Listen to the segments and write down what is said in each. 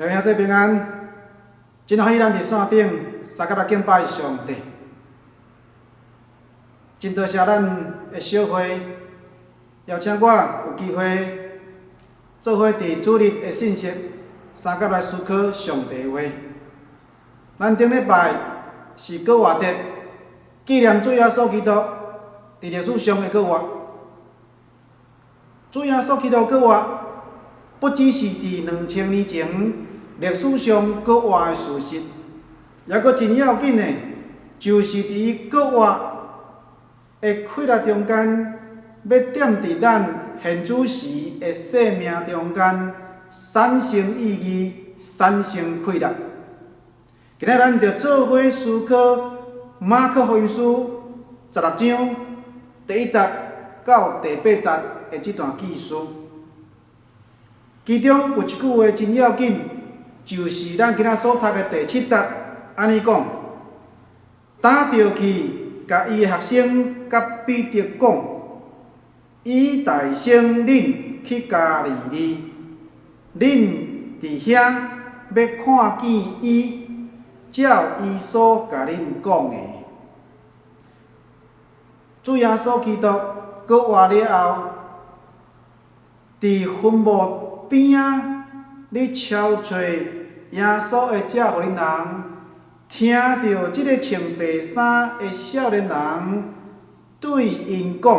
各位兄弟平安，真欢喜咱伫线顶三甲来敬拜上帝。真多谢咱的小会，邀请我有机会做伙伫主日的信息三甲来思考上帝的话。咱顶礼拜是过活节，纪念主耶稣基督伫历史上的过活。主耶稣基督过活，不只是伫2000年前历史上过活的事实，也阁真要紧的，就是伫伊过活的快乐中间，要点伫咱现主时的生命中间产生意义、产生快乐。今仔咱就做伙思考马可福音书16章第1节到第8节的这段记述，其中有一句话真要紧，就是咱今仔所读的第7节，安尼讲：打着去，甲伊的学生甲彼得讲，伊大声恁去加利利，恁伫遐要看见伊，照伊所甲恁讲的。主耶稣基督过活了后，伫坟墓边仔，咧敲找耶稣会遮互恁人，听到即个穿白衫的少年人对因讲，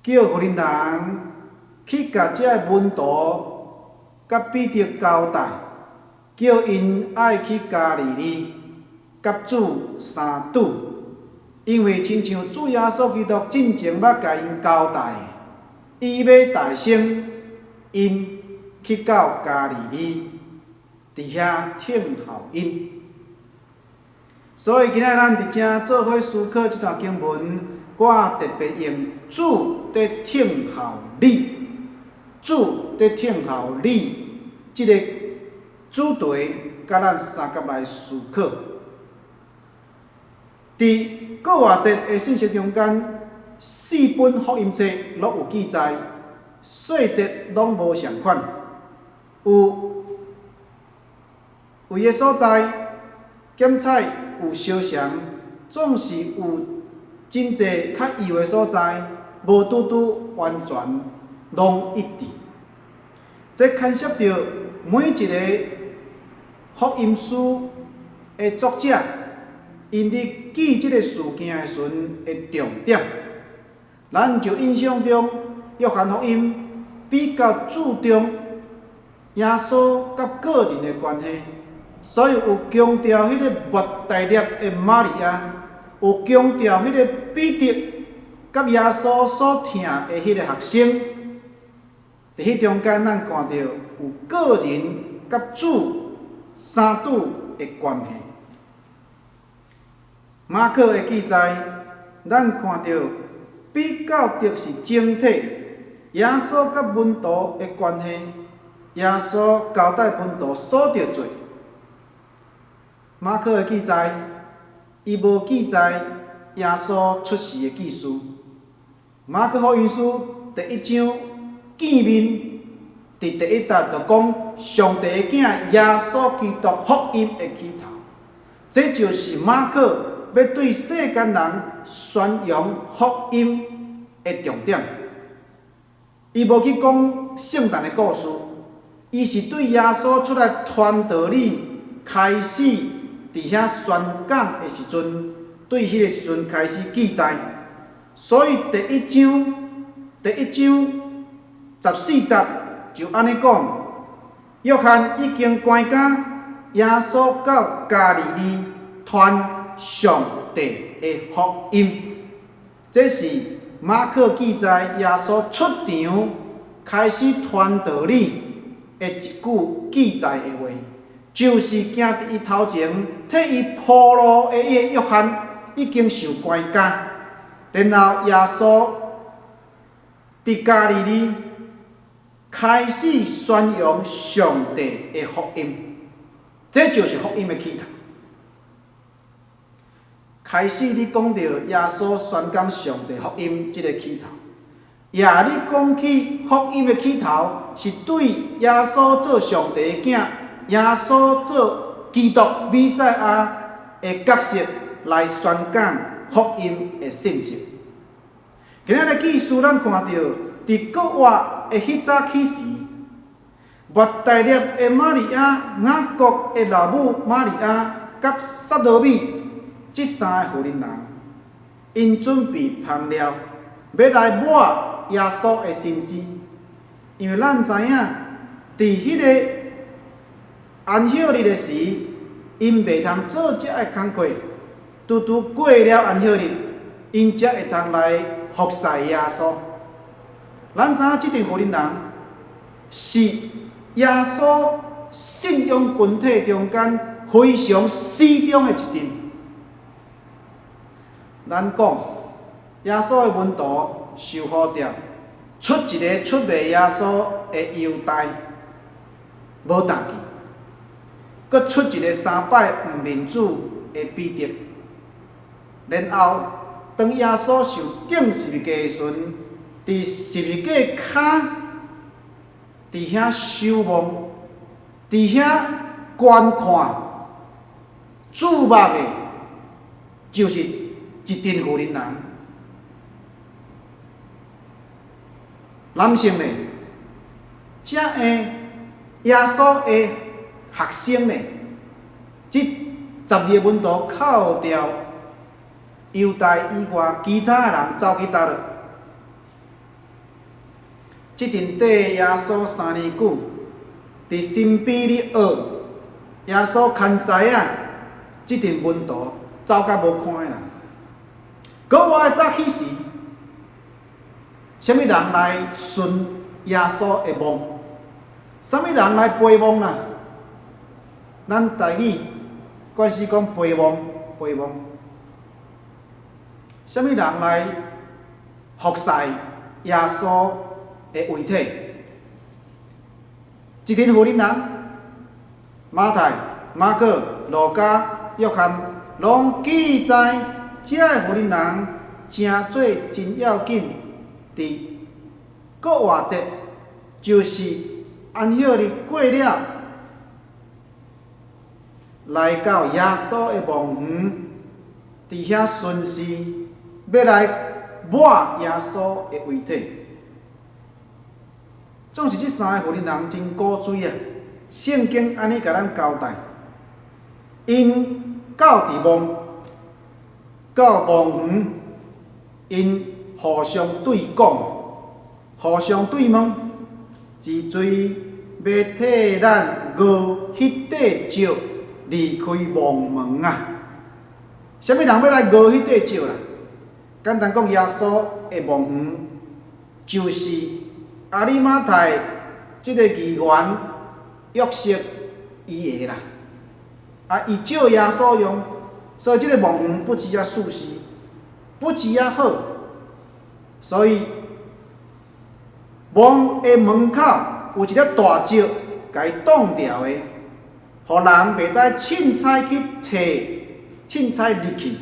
叫互恁人去甲遮个门徒甲彼得交代，叫因爱去加利利，甲主相拄。因为亲像主耶稣基督进前捌甲因交代，伊要大声因去到加利利，伫遐听候因。所以今仔咱伫遮做伙思考即段经文，我特别用主在听候你，主在听候你即个主题，甲咱三甲来思考。伫过活节的信息中间，4本福音册拢有记载，细节拢无相款。有位的所在，检采有相像，总是有真济较异的所在，无拄拄完全拢一致。这牵涉到每一个福音书的作者，因伫记即个事件的时阵的重点。咱就印象中，约翰福音比较注重耶稣甲个人的关系，所以有强调迄个莫大粒的玛利亚，有强调迄个彼得甲耶稣所听的迄个学生。伫迄中间，咱看到有个人甲主相拄的关系。马可的记载，咱看到比较的是整体，耶稣甲门徒的关系，耶稣交代门徒所着做。马可的记载，伊无记载耶稣出世的记事。马可福音书第1章见面，伫第1节就讲上帝的囝耶稣基督福音的起头，这就是马可要对世间人宣扬福音的重点。伊无去讲圣诞的故事，伊是对耶稣出来传道理开始伫遐宣讲的时阵，对迄个时阵开始记载。所以第1章14节就安尼讲：约翰已经关家耶稣到加利利传上帝的福音。这是马可记载耶稣出场开始传道理的一句记载的话，就是行伫伊头前替伊铺路的迄个约翰已经受关家，然后耶稣伫加利利开始宣扬上帝的福音，这就是福音的起头。开始你讲到耶稣宣讲上帝福音这个起头，也你讲起福音的起头，是对耶稣做上帝的囝，耶稣做基督弥赛亚的角色来宣讲福音的信息。今仔日记事咱看到，伫国外的迄早起时，抹大粒的玛利亚、雅各的老母玛利亚，甲撒罗米这三个妇人，因准备香料，要来抹耶稣的身尸。因为咱知影，伫迄个安息日的时，因袂通做遮个工课，拄拄过了安息日，因才会通来服侍耶稣。咱知影即阵妇人是耶稣信仰群体中间非常死忠的一阵。咱讲耶稣的门徒受呼召，出一个出卖耶稣的犹大，无答去；搁出一个三摆毋认主的彼得。然后，当耶稣受钉十字架的时阵，伫十字架骹，伫遐守望，伫遐观看，注目的，就是一群妇人。男性呢，遮个耶稣的学生呢，即12个门徒扣掉犹大以外，其他人走去倒落。即阵缀耶稣3年久，伫身边咧学耶稣牵师仔，即阵门徒走甲无看的人。国外早起时，什么人来顺耶稣的梦？什么人来陪梦啦？咱台语惯是讲陪梦，陪梦。什么人来服侍耶稣的遗体？一群妇人，马太、马可、路加、约翰，拢记载遮个妇人诚做真要紧。伫国外节，就是安息日过了，来到耶稣的墓园，伫遐巡视，要来抹耶稣的遗体。总是这三个妇人真古锥啊！圣经安尼甲咱交代，因到伫墓，到墓园，因互相对讲，互相对问，之最要替咱饿迄块石离开墓门啊！什么人要来饿迄块石啦？简单讲，耶稣的墓园就是阿里马太即个议员约瑟伊个啦。啊，伊借耶稣用，所以即个墓园不止啊舒适，不止啊好。所以，墓的门口有一粒大石，甲伊挡住的，互人袂当凊彩去摕，凊彩入去。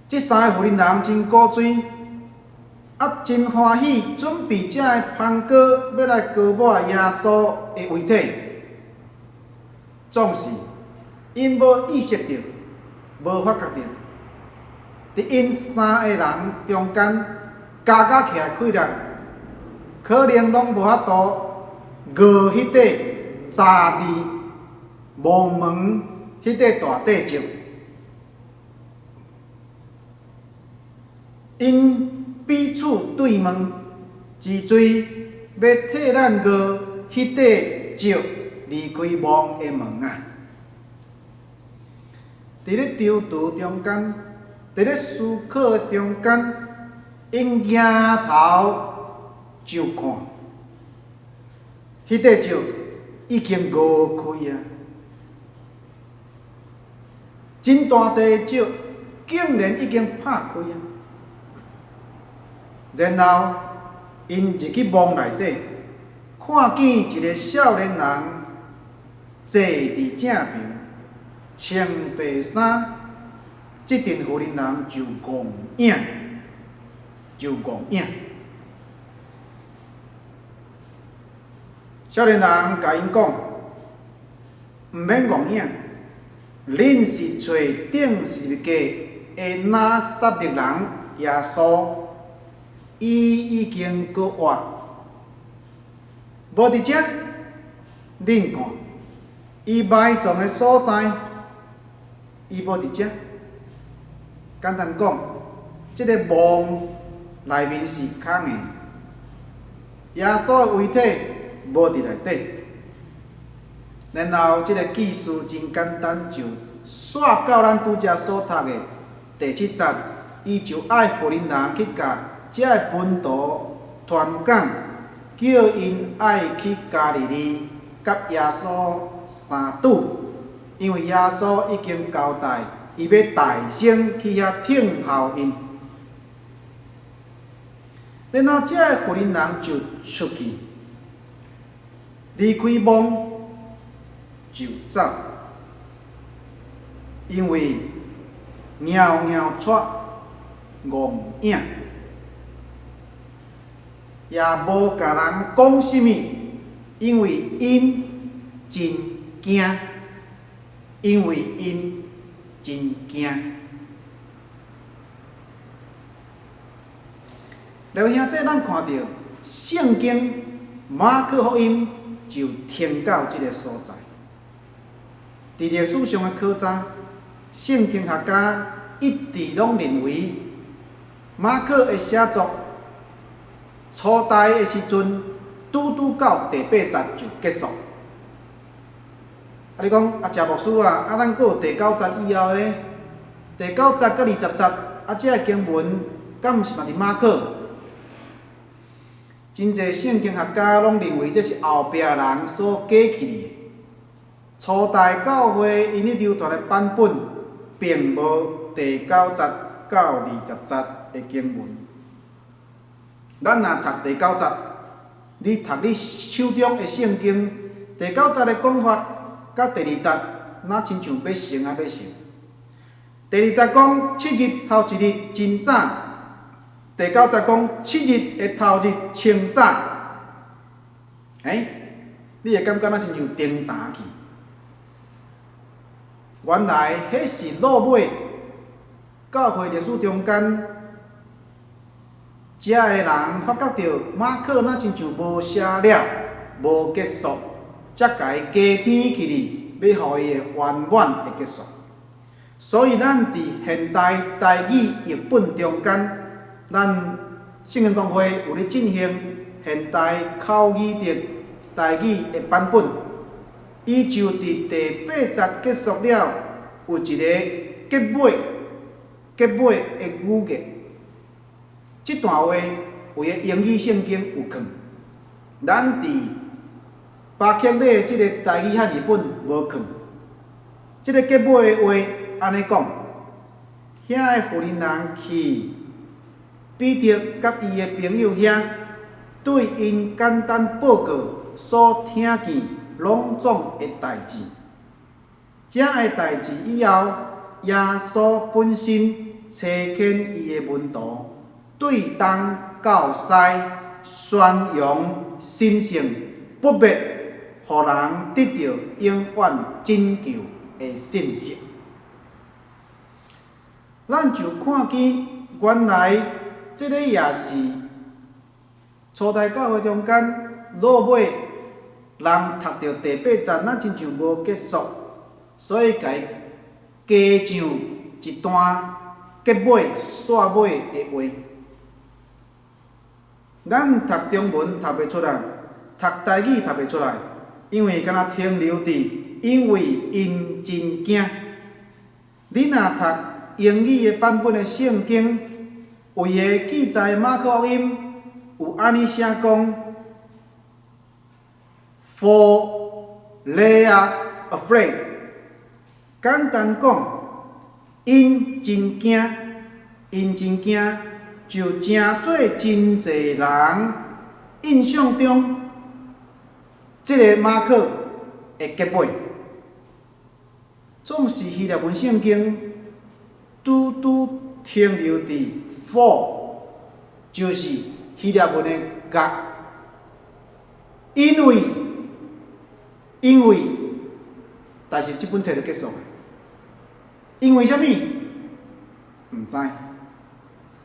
这三个妇人真古锥，啊，真欢喜，准备遮个香膏要来膏抹耶稣的遗体。总是因无意识到，无发觉到，伫因三个人中间。加起来开了，可能拢无法度饿迄块沙地墓门迄块大块石，因彼此对问，之最要替咱饿迄块石离开墓的门啊！伫咧丢图中间，伫咧思考中间。因仰头就看，迄块石已经误开啊！真大块石竟然已经拍开啊！然后因入去墓内底，看见一个少年人坐伫正边，穿白衫，即阵妇人就戆影。就戆影，少年人甲因讲，毋免戆影，恁是找顶十架的拿撒勒人耶稣，伊已经过活，无伫遮，恁看，伊埋葬的所在，伊无伫遮。简单讲，即个墓内面是空的，耶稣的遗体无伫内底。然后，即个记事真简单，就煞到咱拄则所读的第7节，伊就爱互恁人去甲遮个门徒传讲，叫因爱去加利利，甲耶稣相拄，因为耶稣已经交代，伊要大声去遐听候因。然后，遮个互恁人就出去，离开墓。就走，因为袅袅出戆影，也无甲人讲啥物，因为因真惊，因为因真惊。了兄弟，咱看到圣经马可福音就停到即个所在。伫历史上的考察，圣经学家一直拢认为，马可的写作初代的时阵，拄到第8节就结束。你讲谢牧师啊，咱阁有第9节以后呢？第9节甲20节，这个经文敢毋是嘛伫马可？真侪圣经学家拢认为这是后壁人所加起的。初代教会因迄流传的版本，并无第9节到20节的经文。咱若读第9节，你读你手中的圣经，第9节的讲法，甲第2节哪亲像要成啊要成？第2节讲7日头一日真早，第9节讲7日的头日清早。你会感觉哪亲像颠打去？原来迄是落尾，教会历史中间，遮个人发觉到马可若亲像无写了、无结束，才甲伊加添起哩，要互伊的圆满的结束。所以咱伫现代台语译本中间，咱圣经公会有咧进行现代口语的台语的版本。伊就伫第8节结束了，有一个结尾的语句。这段话有个英语圣经有藏，咱伫巴克勒这个台语汉译本无藏。这个结尾的话安尼讲：遐个妇人人去彼得甲伊的朋友遐，对因简单报告所听见。拢总的代志，这个代志以后，耶稣本身找见伊的门徒，对东到西宣扬神圣不灭，互人得到永远拯救的信息。咱就看见，原来这个也是初代教会中间落尾。人读到第8节，咱亲像无结束，所以甲伊加上一段结尾、煞尾的话。咱读中文读袂出来，读台语读袂出来，因为敢若停留伫因为因真惊。你若读英语的版本的圣经，有个记载马可福音有安尼写讲。For they are afraid。简单讲，因真惊，就真做真侪人印象中，这个马可的结尾，总是希腊文圣经拄停留伫 for， 就是希腊文的 God， 因为因为，但是即本册就结束了。因为啥物？毋知。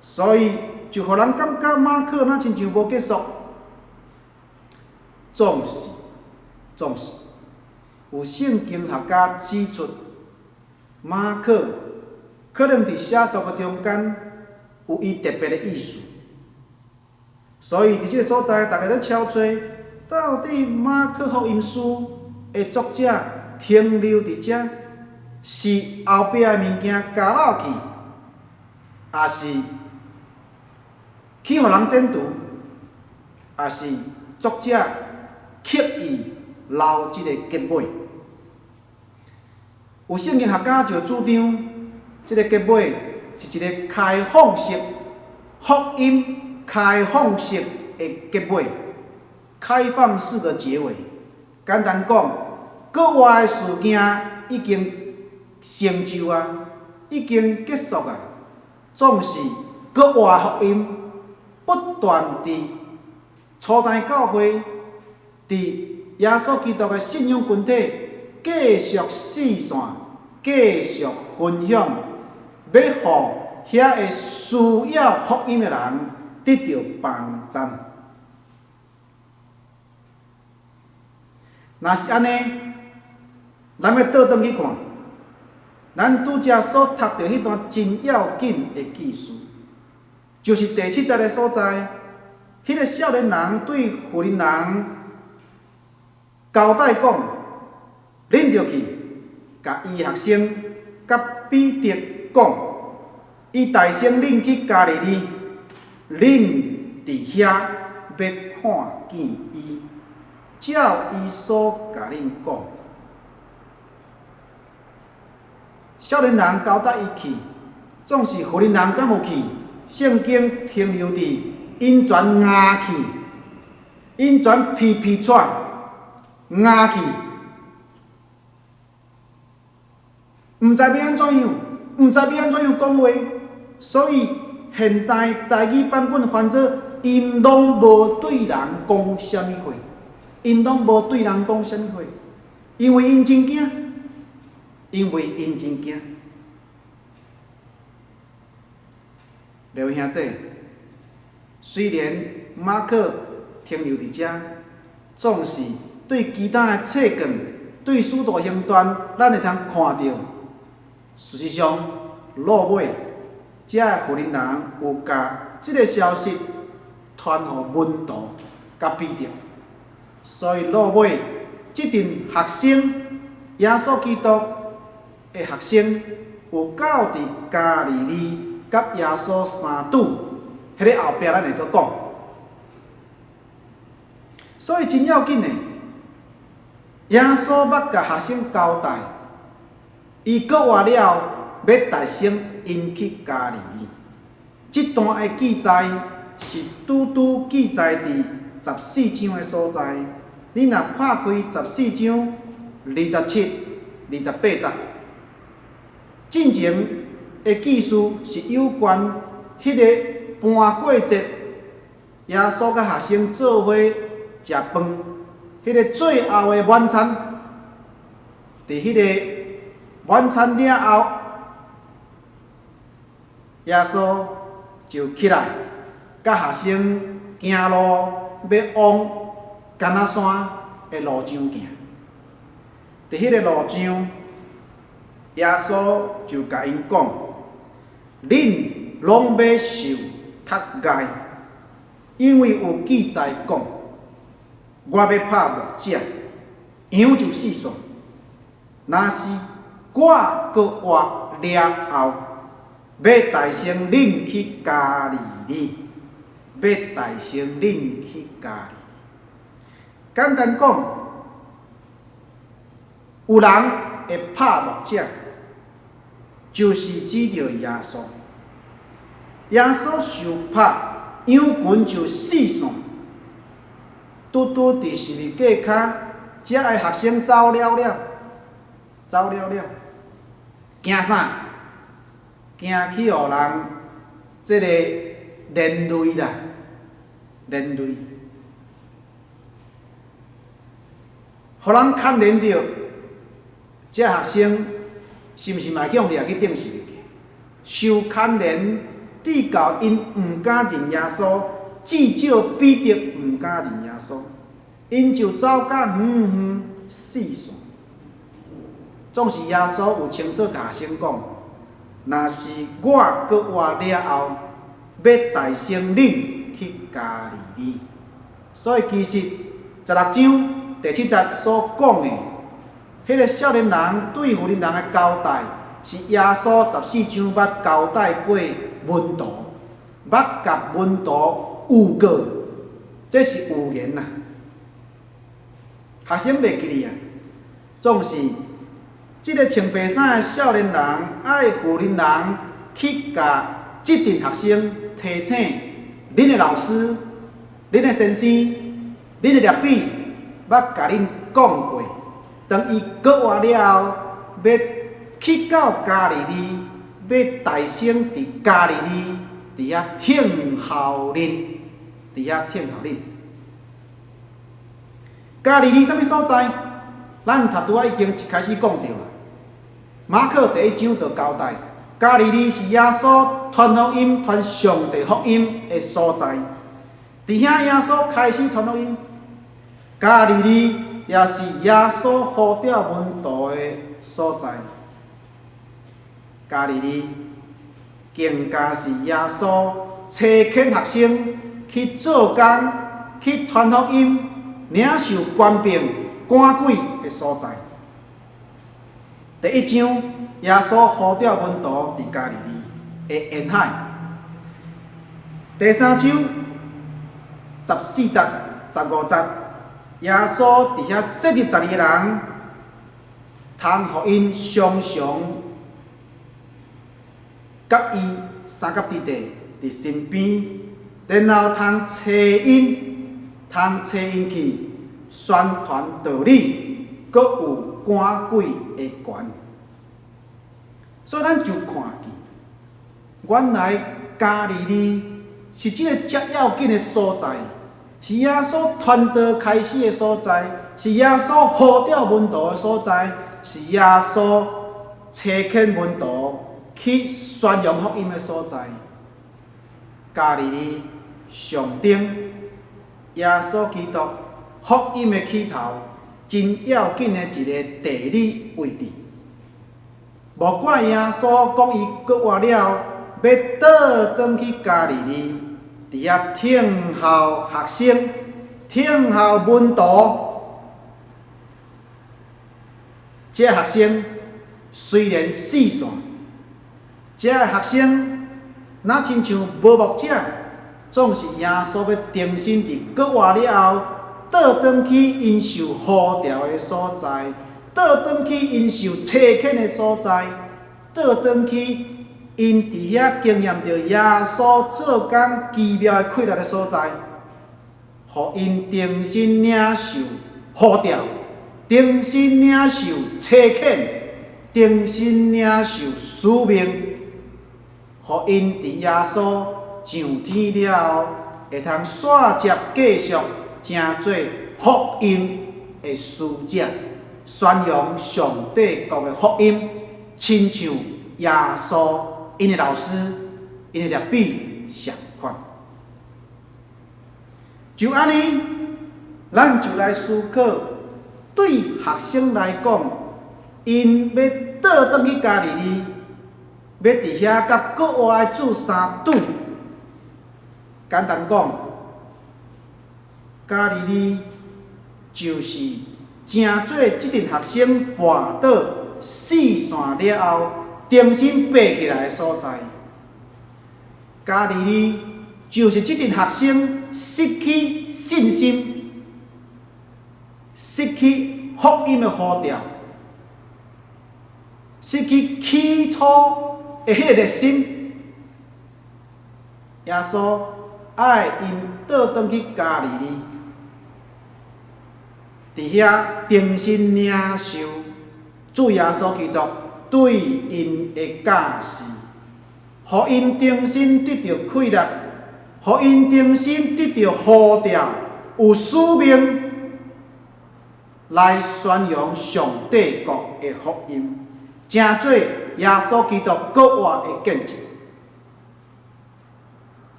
所以就互人感觉马可那亲像无结束。总是有圣经学家指出，马可可能伫写作的中间有伊特别的意思。所以伫即个所在，大家咧敲吹，到底马可福音书的作者停留伫遮，是后壁的物件加落去，还是去互人检读，还是作者刻意留即个结尾？有圣经学家就主张，即个结尾是一个开放式福音开放式的结尾，开放式的结尾。简单讲，国外的事件已经成就啊，已经结束啊，总是国外福音不断伫初代教会，伫耶稣基督的信仰群体继续示散，继续分享，要互遐个需要福音的人得到帮助。若是安尼，咱要倒转去看，咱拄则所读到迄段真要紧的记事，就是第7节的所在，迄个少年人对妇人人交代讲，恁着去，甲伊学生甲彼得讲，伊大声恁去加利利，恁伫遐要看见伊。照伊所甲恁讲，少年人交代伊去，总是妇人人敢无去？圣经停留伫因全牙去，因全皮喘牙去，毋知要安怎样，毋知要安怎样讲话，所以现代台语版本翻做因拢无对人讲啥物话。因拢无对人讲啥物话，因为因真惊，因为因真惊。各位兄弟，虽然马可停留伫遮，总是对其他的册卷、对使徒行传，咱会通看到，事实上，落尾，遮个妇人人有甲即个消息传互门徒甲彼得。所以落尾，即阵学生，耶稣基督的学生，有到伫加利利，甲耶稣相拄，迄个后壁咱会阁讲。所以真要紧的，耶稣捌甲学生交代，伊阁话了，要大声引去加利利。即段的记载是拄记载伫14章的所在，你若拍开14章27、28节，进前的记事是有关迄个搬过节，耶稣甲学生做伙食饭，迄个最后的晚餐，伫迄个晚餐了后，耶稣就起来，甲学生行路要往橄榄山的路上行。伫迄个路上，耶稣就甲因讲：“恁拢要受杀害，因为有记载讲，我要拍木者，羊就死煞。若是我搁活了后，要大声恁去加利利，要大声恁去加利利。”简单讲，有人会拍木者，就是指着耶稣。耶稣受拍，羊群就死煞。拄伫十字架骹，遮个学生走了了，惊啥？惊去互人即个连累啦，连累。互人牵连着，这学生是毋是嘛用掠去顶死去？受牵连，直到因毋敢认耶稣，至少彼得毋敢认耶稣，因就走甲远远死线。总是耶稣有清楚甲学生讲，若是我搁活了后，要带生恁去加利利。所以其实16章第7节所讲的，迄个少年人对妇人人的交代，是耶稣14章捌交代过门徒，捌甲门徒有过，这是有言呐。学生袂记哩啊，总是即个穿白衫的少年人，爱妇人人去甲即阵学生提醒，恁的老师、恁的先生、恁的律比，捌甲恁讲过，当伊搁活了后，要去到加利利，要大声伫加利利，伫遐听候恁，伫遐听候恁。加利利啥物所在？咱拄仔已经一开始讲着啊。马可第1章就交代，加利利是耶稣传福音、传上帝福音的所在。伫遐耶稣开始传福音，加利利也是耶稣呼召门徒的所在。加利利更加是耶稣找遣学生去做工、去传福音、领受官兵、赶鬼的所在。第1章，耶稣呼召门徒伫加利利的沿海。第3章14节、15节，耶稣伫遐设立12个人，通互因常常甲伊三角地地伫身边，然后通找因去宣传道理，阁有赶鬼的权。所以咱就看见，原来加利利是即个遮要紧的所在，是耶稣传道开始的所在，是耶稣呼召门徒的所在，是耶稣找遣门徒去宣扬福音的所在。加利利上顶耶稣基督福音的起头，真要紧的一个地理位置。无怪耶稣讲伊搁活了，要倒转去加利利，伫遐听候学生、听候门徒。这学生虽然死线，这学生若亲像无目者，总是耶稣要重新伫搁活了后，倒转去因受呼召的所在。倒转去因受找遣的所在，倒转去因伫遐经验着耶稣做工奇妙的快乐的所在，互因重新领受呼召，重新领受找遣，重新领受使命，互因伫耶稣上天了后，会通续接继续成做福音的使者。宣扬上帝国的福音，亲像耶稣因的老师、因的律比相款。就安尼，咱就来思考，对学生来讲，因要倒转去加利利，要伫遐甲国外的主相对。简单讲，加利利就是正做即阵学生绊倒死线了后，重新爬起来的所在。加利利就是即阵学生失去信心、失去福音的呼召、失去起初的迄个热心。耶稣爱因倒转去加利利。伫遐重新领受主耶稣基督对因的教示，互因重新得到快乐，互因重新得到呼召，有使命来宣扬上帝国的福音，成做耶稣基督国活的见证。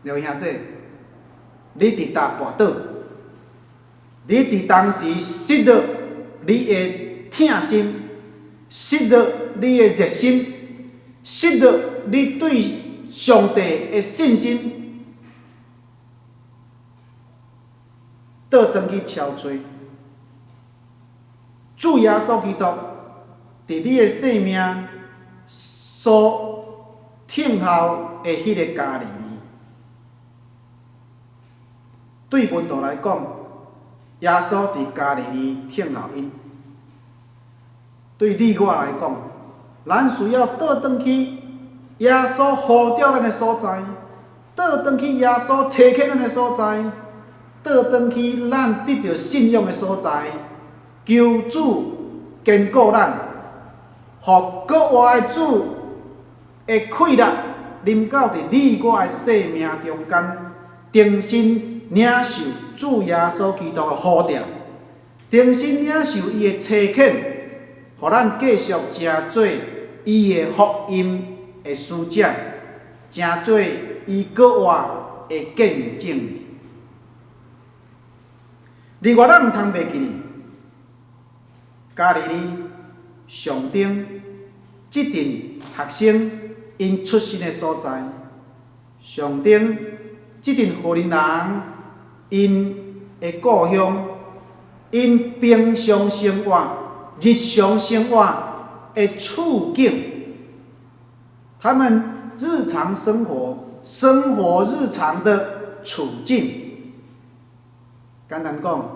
各位兄弟，你伫搭跋倒，你伫当时失落你的痛心，失落你的热心，失落你对上帝的信心，倒转去超追。主耶稣基督伫你的生命所听候的迄个加利利。对文道来讲，耶稣伫加利利听候因；对你我来讲，咱需要倒转去耶稣呼召咱的所在，倒转去耶稣找起咱的所在，倒转去咱得到信仰的所在，求主坚固咱，互国活的主的气力临到伫你我的生命中间，重新领受主耶稣基督的呼召，重新领受伊的差遣，互咱继续成做伊的福音的使者，成做伊国活的见证人。另外，咱毋通袂记哩，加利利上顶即阵学生因出身的所在，上顶即阵荷兰人因的故乡，因平常生活、日常生活的处境，他们日常生活日常的处境，简单讲，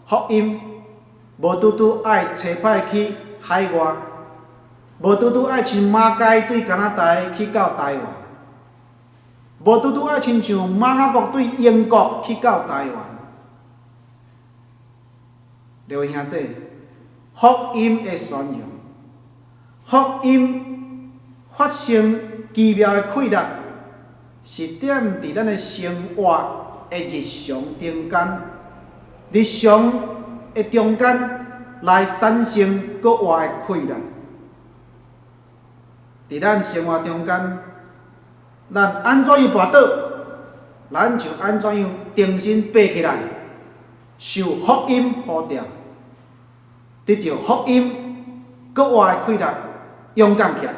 福音无拄拄爱找歹去海外，无拄拄爱像马街对加拿大去到台湾。无拄拄爱亲像马雅国对英国去到台湾，各位兄弟，福音的宣扬，福音发生奇妙的气力，是点伫咱的生活的日常中间，日常的中间来产生国活的气力，伫咱生活中间。咱安怎样跋倒，咱就安怎样重新爬起来，受福音呼召，得到福音国活的气力，勇敢起来。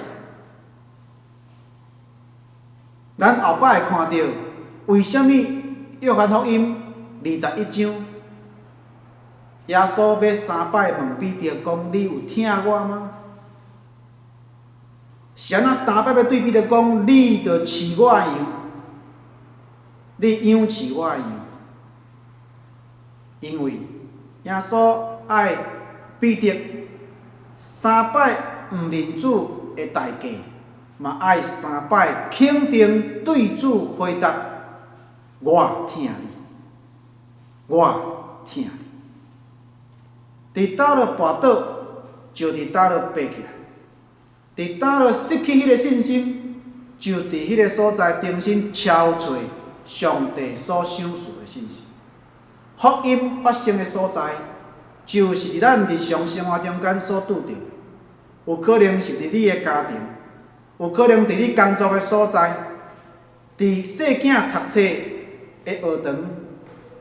咱后摆会看到，为什么约翰福音21章，耶稣要3摆问彼得讲：“你有听我吗？”是安怎3摆要对彼得讲，你着饲我样，你养饲我样，因为耶稣爱彼得3摆毋认主的代价，嘛爱3摆肯定对主回答：我听你，我听你。伫倒落跋倒，就伫倒落爬起来。伫倒落失去迄个信心，就伫迄个所在重新敲找上帝所赏赐的信息。福音发生的所在，就是伫咱日常生活中间所拄着，有可能是伫你的家庭，有可能伫你工作的所在，伫细囝读册的学堂，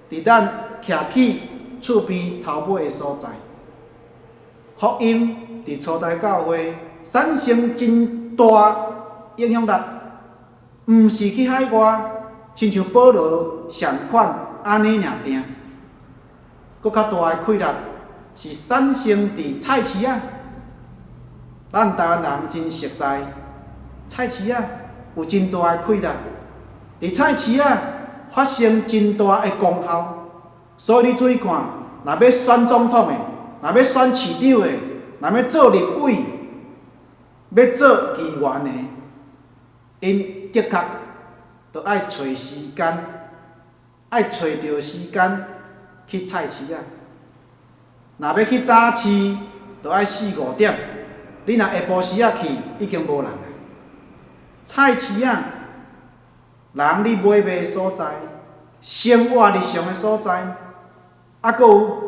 伫咱徛起厝边头尾的所在。福音伫初代教会产生真大影响力，毋是去海外，亲像保罗上款安尼尔定。搁较大的气力是产生伫菜市仔。咱台湾人真熟悉，菜市仔有真大的气力，伫菜市仔发生真大的功效。所以你注意看，若要选总统的，若要选市长的，若要做立委，要做议员的，因的确着爱找时间，爱找着时间去菜市仔。若要去早市，着爱4、5点。你若下晡时仔去，已经无人啊。菜市仔，人你买卖的所在，生活日常的所在，还佫有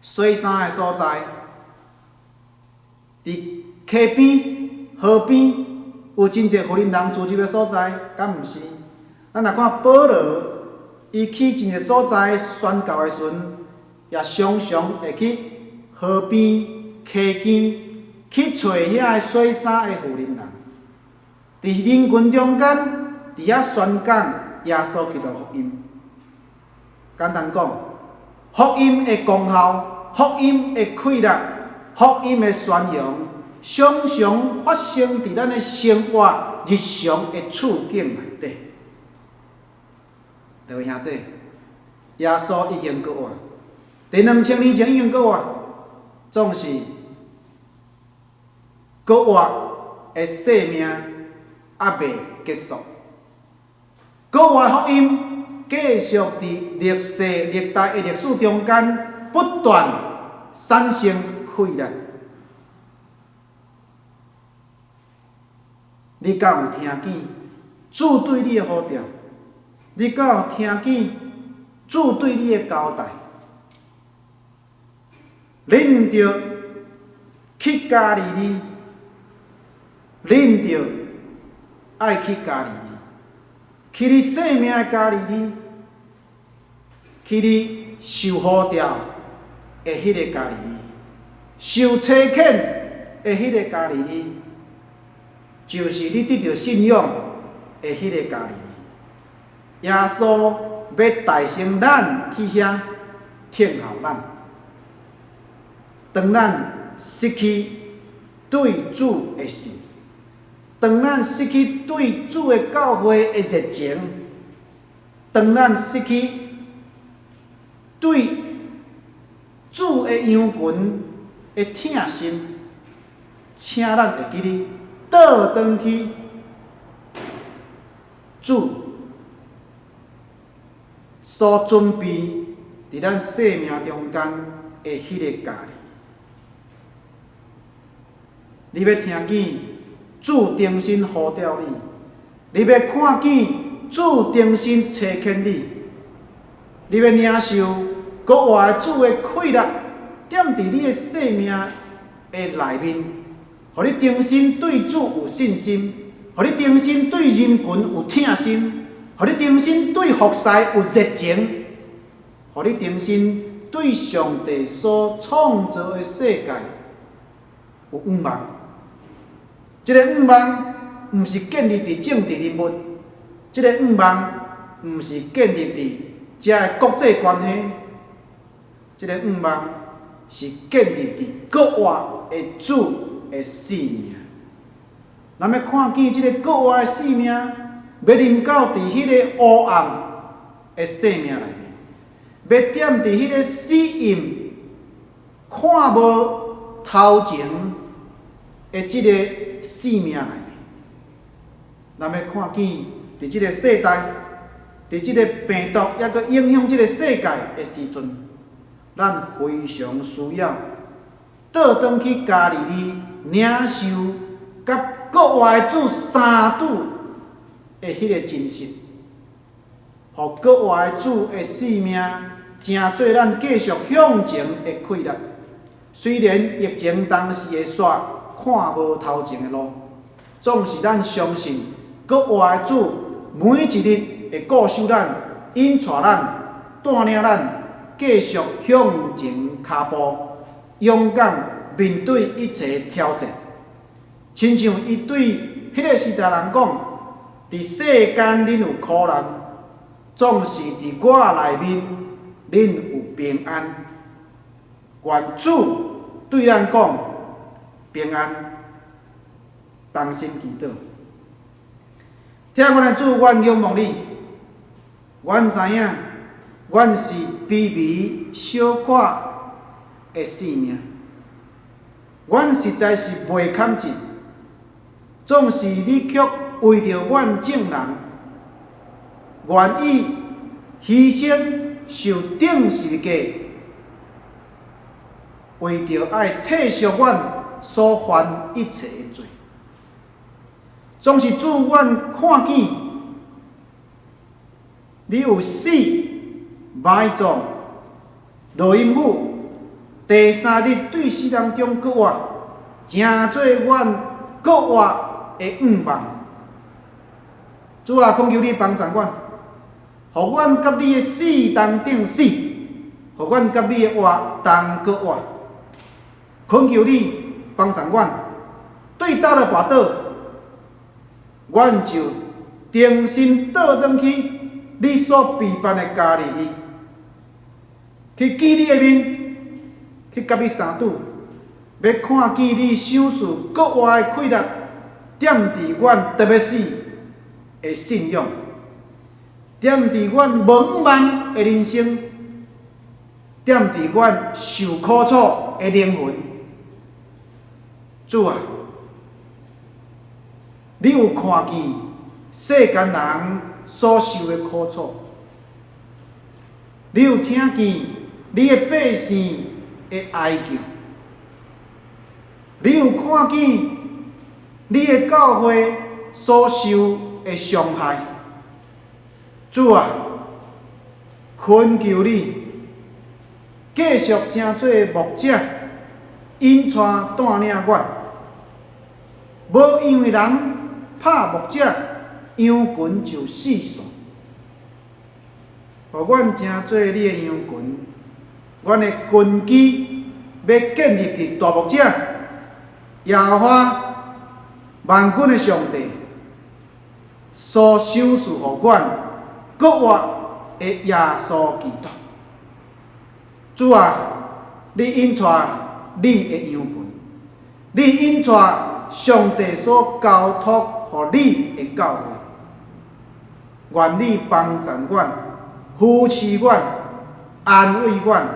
水山的所在，伫溪边、河边，有真侪互恁人聚集的所在，敢毋是？咱若看保罗，伊去真侪所在宣教的时阵，也常常会去河边、溪边去找遐个水山的互恁人，伫人群中间，伫遐宣讲耶稣基督福音。简单讲，福音的功效、福音的快乐、福音的宣扬，常常发生伫咱的生活日常的处境内底。各位兄弟，耶稣已经过活，伫2000年前已经过活，总是过活的生命还未结束。过活福音继续伫历世历代的历史中间不断产生快乐。你敢有听见主对你的呼召？你敢有听见主对你的交代？恁着去加利利，恁着爱去加利利，去你生命的加利利，去你受呼召的迄个加利利，受差遣的迄个加利利，就是你得到信仰的迄个加利利。耶稣要带升咱去遐听候咱，当咱失去对主的心，当咱失去对主的教会的热情，当咱失去对主的羊群的疼心，请咱会记哩倒转去主所准备伫咱生命中间的迄个家哩。你要听见主重新呼召你，你要看见主重新差遣你，你要领受国外主的快乐，踮伫你的生命的内面，互你重新对主有信心，互你重新对人群有疼心，互你重新对服侍有热情，互你重新对上帝所创造的世界有仰望。这个仰望毋是建立伫政治人物，这个仰望毋是建立伫遮个国际关系，这个仰望是建立伫国外的主的生命。咱要看见这个国外的生命，要临到伫迄个黑暗的生命内面，要踮伫迄个死荫、看无头前的这个生命内面，咱要看见伫即个世代，伫即个病毒抑阁影响即个世界的时阵，咱非常需要倒转去家里里领受甲国外主三拄的迄个真实，互国外主的生命成做咱继续向前的快乐。虽然疫情当时的煞看无头前的路，总是咱相信国外主每一日会顾守咱、引带咱、带领咱继续向前脚步，勇敢面对一切挑战。亲像伊对迄个时代人讲：伫世间恁有苦难，总是伫我内面恁有平安。愿主对咱讲平安，同心祈祷。听阮的主，阮仰望你，阮知影，阮是卑微小可的生命，阮实在是袂堪进。总是你却为着阮众人，愿意牺牲受定十架，为着爱替赎阮所犯一切的罪。总是主，阮看见你有死、埋葬、落阴府、第三日对世人中搁活，诚做阮搁活的愿望。主啊，恳求你帮助阮，互阮甲你的死同顶死，互阮甲你的活同搁活。恳求你帮助阮，对倒了跋倒，阮就重新倒转去你所备办的家里里，去见你的面，去甲你相拄，要看见你赏赐搁活的快乐，点伫阮特别是的信仰，点伫阮茫茫的人生，点伫阮受苦楚的灵魂。主啊，你有看见世间人所受的苦楚，你有听见你的百姓的哀叫，你有看见你的教会所受的伤害。主啊，恳求你继续正做牧者，引带带领阮，无因为人拍牧者羊群就死煞，互阮正做你的羊群，阮的根基要建立伫大牧者耶和华万军的上帝所赏赐互阮搁活的耶稣基督。主啊，你引带你的羊群，你引带上帝所交托予你的教会，愿你帮助阮，扶持阮，安慰阮，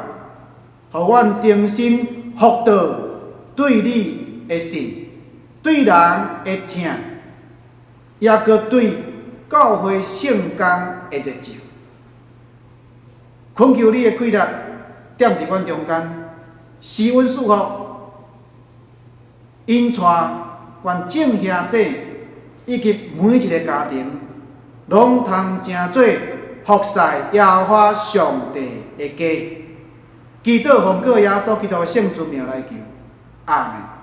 互阮重新复到对你的信，对人的听，也搁对教会圣工的热情。恳求你的快乐点伫阮中间，施恩赐福，引带阮众兄弟以及每一个家庭，拢通成做服侍耶和华上帝的家。祈祷奉靠耶稣基督的圣尊名来求，阿门。